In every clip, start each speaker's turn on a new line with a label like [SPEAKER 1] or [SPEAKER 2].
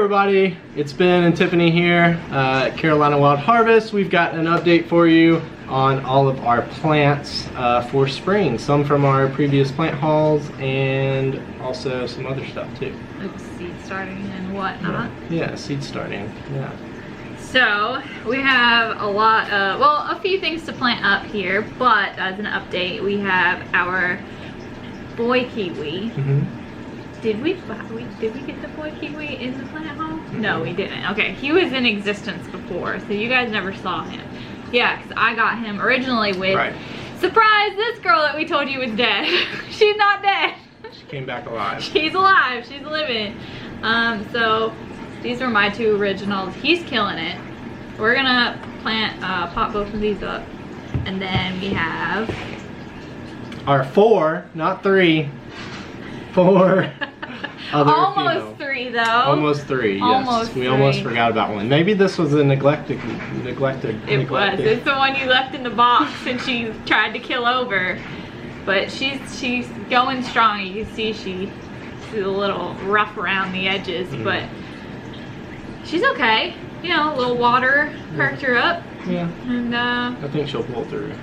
[SPEAKER 1] everybody, it's Ben and Tiffany here at Carolina Wild Harvest. We've got an update for you on all of our plants for spring. Some from our previous plant hauls and also some other stuff too.
[SPEAKER 2] Like seed starting and whatnot.
[SPEAKER 1] Yeah, seed starting, yeah.
[SPEAKER 2] So we have a lot of, well, a few things to plant up here, but as an update, we have our boy kiwi. Did we get the boy kiwi in the plant haul? No, we didn't. Okay, he was in existence before, so you guys never saw him. Yeah, because I got him originally with, surprise, this girl that we told you was dead. She's not dead.
[SPEAKER 1] She came back alive.
[SPEAKER 2] She's alive, she's living. So these are my two originals. He's killing it. We're gonna pop both of these up. And then we have
[SPEAKER 1] our 4, not 3, 4 other
[SPEAKER 2] almost 3 though.
[SPEAKER 1] Almost 3, yes.
[SPEAKER 2] Almost
[SPEAKER 1] we
[SPEAKER 2] 3.
[SPEAKER 1] Almost forgot about one. Maybe this was a neglected.
[SPEAKER 2] It was. It's the one you left in the box and she tried to kill over. But she's going strong. You can see she's a little rough around the edges, but she's okay. You know, a little water perked her up.
[SPEAKER 1] Yeah.
[SPEAKER 2] And
[SPEAKER 1] I think she'll pull through.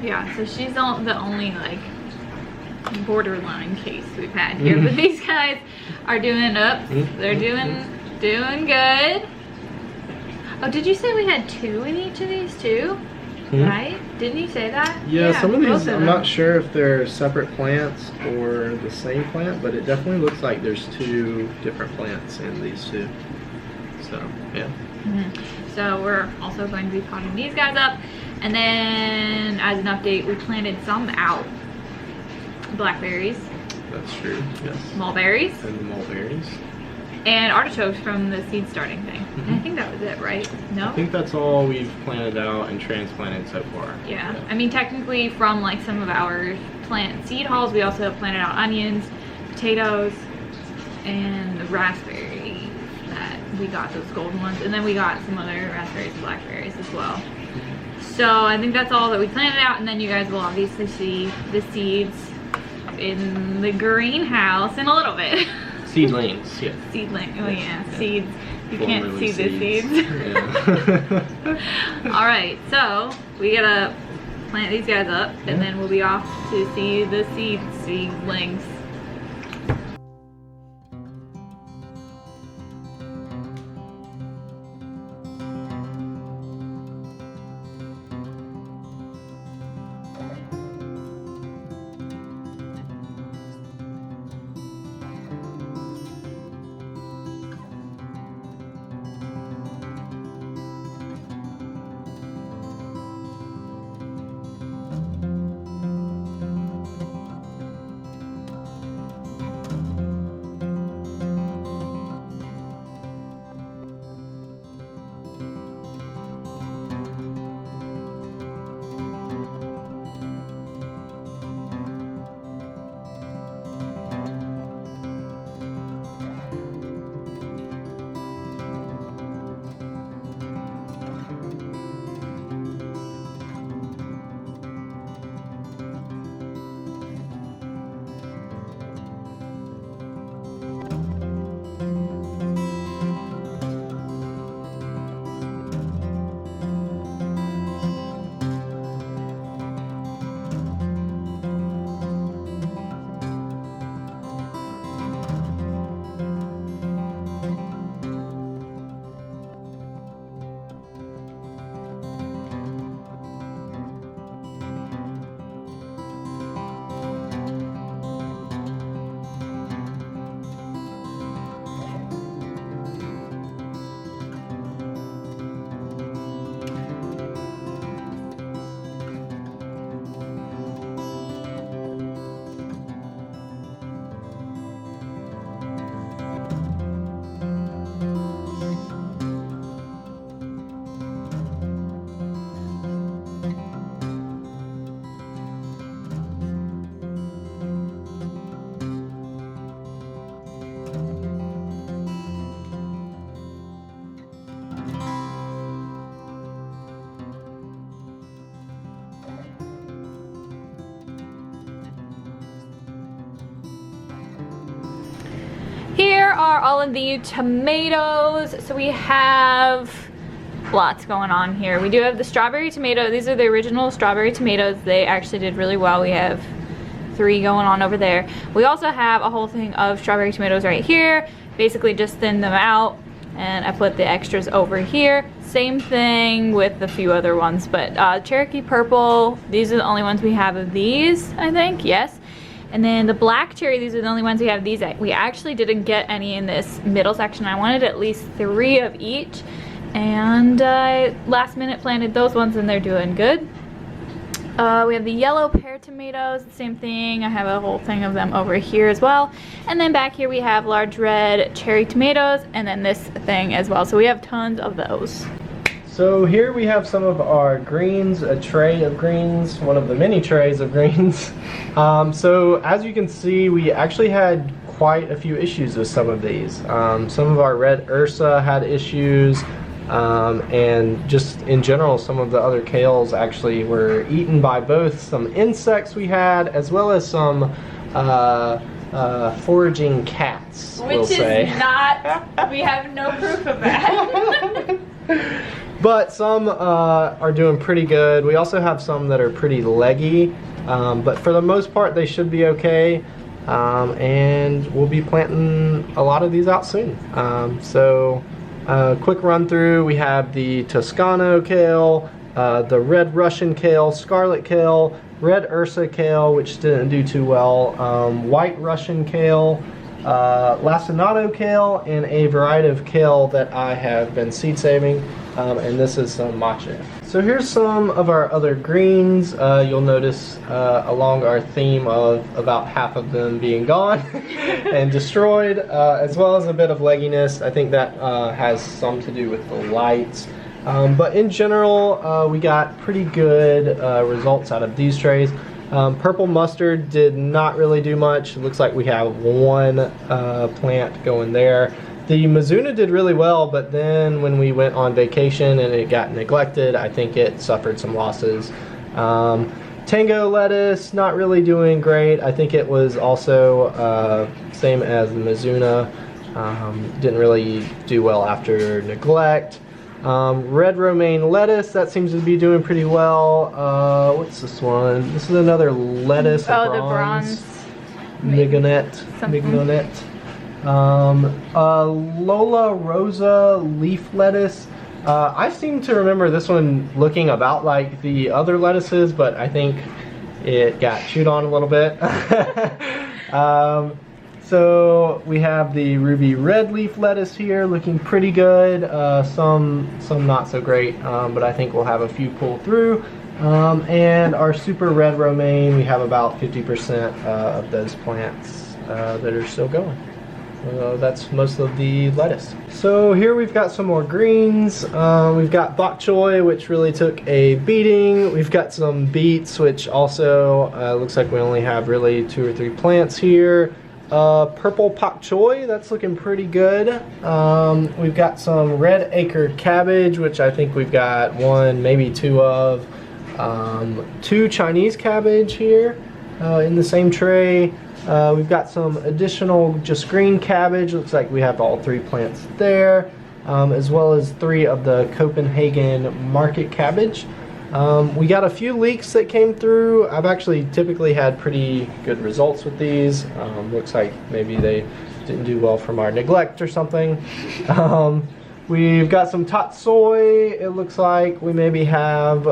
[SPEAKER 2] Yeah, so she's the only like borderline case we've had here. But these guys are doing they're doing good. Oh, did you say we had 2 in each of these too? Right? Didn't you say that?
[SPEAKER 1] Yeah, some of these, I'm
[SPEAKER 2] them.
[SPEAKER 1] not sure if they're separate plants or the same plant, but it definitely looks like there's 2 different plants in these 2. So, yeah.
[SPEAKER 2] So we're also going to be potting these guys up. And then, as an update, we planted some out. Blackberries.
[SPEAKER 1] That's true, yes.
[SPEAKER 2] Mulberries.
[SPEAKER 1] And the mulberries.
[SPEAKER 2] And artichokes from the seed starting thing. And I think that was it, right? No?
[SPEAKER 1] I think that's all we've planted out and transplanted so far.
[SPEAKER 2] Yeah. I mean, technically from like some of our plant seed hauls, we also have planted out onions, potatoes, and the raspberries that we got, those golden ones. And then we got some other raspberries and blackberries as well. So I think that's all that we planted out, and then you guys will obviously see the seeds in the greenhouse in a little bit.
[SPEAKER 1] Seedlings, yeah.
[SPEAKER 2] Seedling, oh yeah, seeds. You
[SPEAKER 1] Formerly
[SPEAKER 2] can't see the seeds.
[SPEAKER 1] Yeah.
[SPEAKER 2] Alright, so we gotta plant these guys up, and then we'll be off to see the seedlings. are all of the tomatoes. So we have lots going on here. We do have the strawberry tomato. These are the original strawberry tomatoes. They actually did really well. We have 3 going on over there. We also have a whole thing of strawberry tomatoes right here. Basically just thinned them out and I put the extras over here. Same thing with a few other ones, but Cherokee purple, these are the only ones we have of these, I think, yes. And then the black cherry, these are the only ones we have these. We actually didn't get any in this middle section. I wanted at least 3 of each. And last minute planted those ones and they're doing good. We have the yellow pear tomatoes, same thing. I have a whole thing of them over here as well. And then back here we have large red cherry tomatoes and then this thing as well. So we have tons of those.
[SPEAKER 1] So here we have some of our greens, a tray of greens, one of the many trays of greens. So as you can see, we actually had quite a few issues with some of these. Some of our red Ursa had issues. And just in general, some of the other kales actually were eaten by both some insects we had, as well as some foraging cats, we'll say.
[SPEAKER 2] Which is not, we have no proof of that.
[SPEAKER 1] But some are doing pretty good. We also have some that are pretty leggy, but for the most part they should be okay. And we'll be planting a lot of these out soon. Quick run through, we have the Toscano kale, the red Russian kale, scarlet kale, red Ursa kale, which didn't do too well, white Russian kale, lacinato kale, and a variety of kale that I have been seed saving, and this is some matcha. So here's some of our other greens. You'll notice along our theme of about half of them being gone and destroyed, as well as a bit of legginess. I think that has some to do with the lights. But in general, we got pretty good results out of these trays. Purple mustard did not really do much. It looks like we have 1 plant going there. The Mizuna did really well, but then when we went on vacation and it got neglected, I think it suffered some losses. Tango lettuce, not really doing great. I think it was also same as the Mizuna. Didn't really do well after neglect. Red romaine lettuce, that seems to be doing pretty well. What's this one? This is another lettuce.
[SPEAKER 2] Oh, the bronze.
[SPEAKER 1] Mignonette. Lola Rosa leaf lettuce. I seem to remember this one looking about like the other lettuces, but I think it got chewed on a little bit. So we have the ruby red leaf lettuce here looking pretty good. Some not so great, but I think we'll have a few pull through. And our super red romaine, we have about 50% of those plants that are still going. That's most of the lettuce. So here we've got some more greens. We've got bok choy, which really took a beating. We've got some beets, which also looks like we only have really 2 or 3 plants here. Purple pak choy, that's looking pretty good. We've got some red acre cabbage, which I think we've got 1, maybe 2 of. 2 Chinese cabbage here in the same tray. We've got some additional just green cabbage. Looks like we have all 3 plants there, as well as 3 of the Copenhagen market cabbage. We got a few leeks that came through. I've actually typically had pretty good results with these. Looks like maybe they didn't do well from our neglect or something. We've got some tatsoi. It looks like we maybe have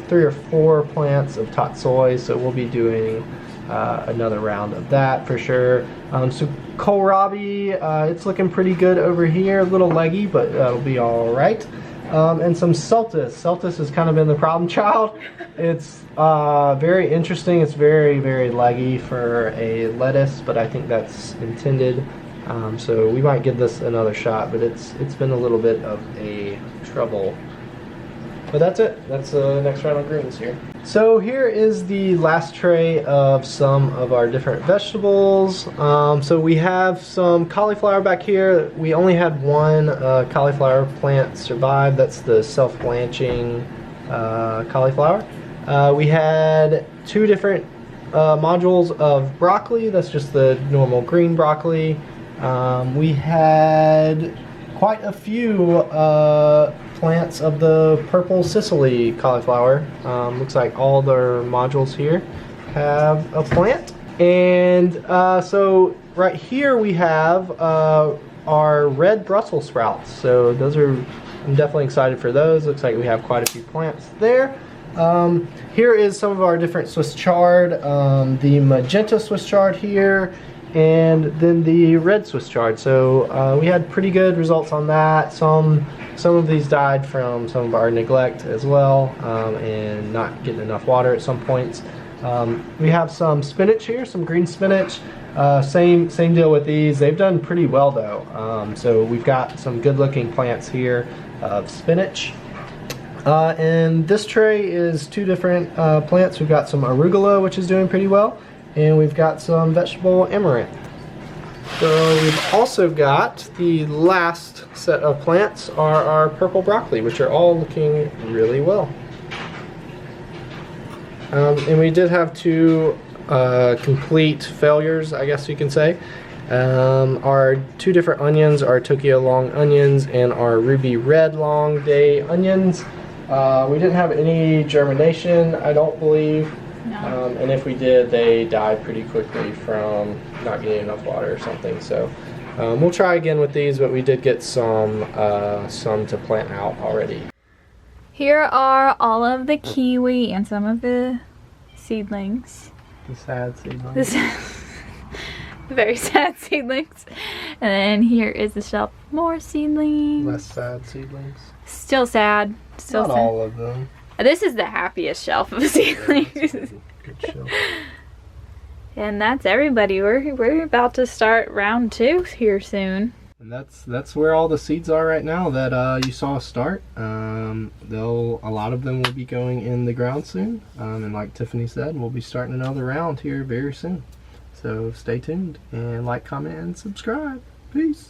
[SPEAKER 1] 3 or 4 plants of tatsoi, so we'll be doing another round of that for sure. So kohlrabi, it's looking pretty good over here. A little leggy, but that'll be all right. And some celtis. Celtis has kind of been the problem child. It's very interesting. It's very, very leggy for a lettuce, but I think that's intended. So we might give this another shot, but it's been a little bit of a trouble. But that's it. That's the next round of greens here. So here is the last tray of some of our different vegetables. So we have some cauliflower back here. We only had 1 cauliflower plant survive. That's the self-blanching cauliflower. We had 2 different modules of broccoli. That's just the normal green broccoli. We had quite a few plants of the purple Sicily cauliflower. Looks like all their modules here have a plant. And so right here we have our red Brussels sprouts. So those are, I'm definitely excited for those. Looks like we have quite a few plants there. Here is some of our different Swiss chard, the magenta Swiss chard here, and then the red Swiss chard. So we had pretty good results on that. Some of these died from some of our neglect as well, and not getting enough water at some points. We have some spinach here, some green spinach. Same deal with these. They've done pretty well though. So we've got some good looking plants here of spinach. And this tray is two different plants. We've got some arugula, which is doing pretty well, and we've got some vegetable amaranth. So we've also got the last set of plants are our purple broccoli, which are all looking really well. And we did have two complete failures, I guess you can say. Our two different onions, our Tokyo long onions and our ruby red long day onions. We didn't have any germination, I don't believe.
[SPEAKER 2] No.
[SPEAKER 1] And if we did, they died pretty quickly from not getting enough water or something. So we'll try again with these, but we did get some to plant out already.
[SPEAKER 2] Here are all of the kiwi and some of the seedlings.
[SPEAKER 1] The sad seedlings.
[SPEAKER 2] The very sad seedlings. And then here is the shelf. More seedlings.
[SPEAKER 1] Less sad seedlings.
[SPEAKER 2] Still sad. Still
[SPEAKER 1] Not
[SPEAKER 2] sad.
[SPEAKER 1] all of them.
[SPEAKER 2] This is the happiest shelf of seedlings.
[SPEAKER 1] Good shelf.
[SPEAKER 2] And that's everybody. We're about to start round 2 here soon.
[SPEAKER 1] And that's where all the seeds are right now that you saw us start. A lot of them will be going in the ground soon. And like Tiffany said, we'll be starting another round here very soon. So stay tuned and like, comment, and subscribe. Peace.